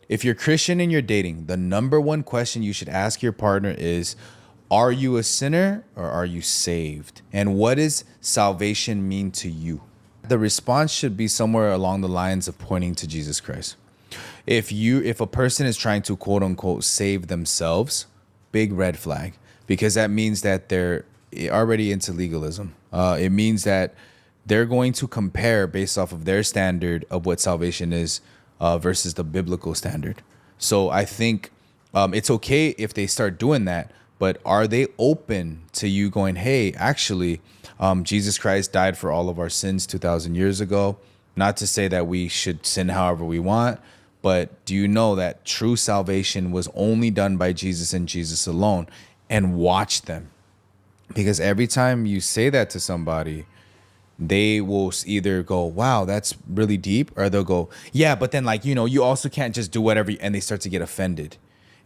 if you're Christian and you're dating, the number one question you should ask your partner is, are you a sinner or are you saved? And what does salvation mean to you? The response should be somewhere along the lines of pointing to Jesus Christ. If a person is trying to quote unquote save themselves, big red flag, because that means that they're already into legalism. It means that they're going to compare based off of their standard of what salvation is versus the biblical standard. So I think it's okay if they start doing that, but are they open to you going, hey, actually, Jesus Christ died for all of our sins 2,000 years ago? Not to say that we should sin however we want, but do you know that true salvation was only done by Jesus and Jesus alone? And watch them. Because every time you say that to somebody, they will either go, wow, that's really deep, or they'll go, yeah, but then you also can't just do whatever, and they start to get offended.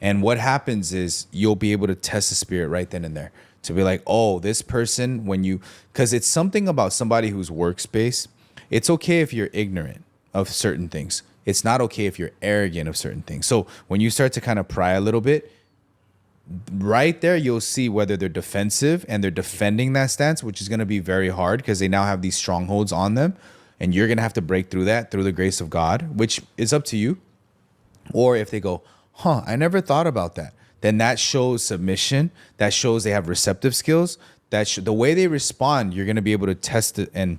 And what happens is you'll be able to test the spirit right then and there to be like, oh, this person, because it's something about somebody who's workspace. It's okay if you're ignorant of certain things. It's not okay if you're arrogant of certain things. So when you start to kind of pry a little bit, right there, you'll see whether they're defensive and they're defending that stance, which is going to be very hard because they now have these strongholds on them. And you're going to have to break through that through the grace of God, which is up to you. Or if they go, I never thought about that, then that shows submission. That shows they have receptive skills. The way they respond, you're going to be able to test it and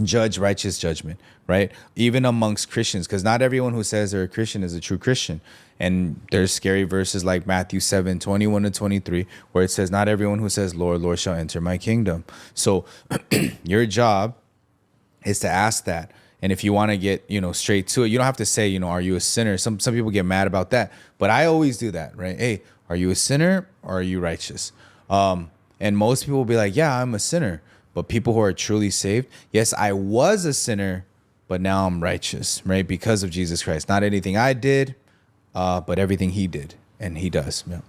judge righteous judgment, right? Even amongst Christians, because not everyone who says they're a Christian is a true Christian. And there's scary verses like Matthew 7:21-23, where it says, not everyone who says, Lord, Lord, shall enter my kingdom. So your job is to ask that. And if you want to get, straight to it, you don't have to say, are you a sinner? Some people get mad about that, but I always do that, right? Hey, are you a sinner or are you righteous? And most people will be like, yeah, I'm a sinner. But people who are truly saved, yes, I was a sinner, but now I'm righteous, right? Because of Jesus Christ. Not anything I did, but everything he did and he does. Yeah.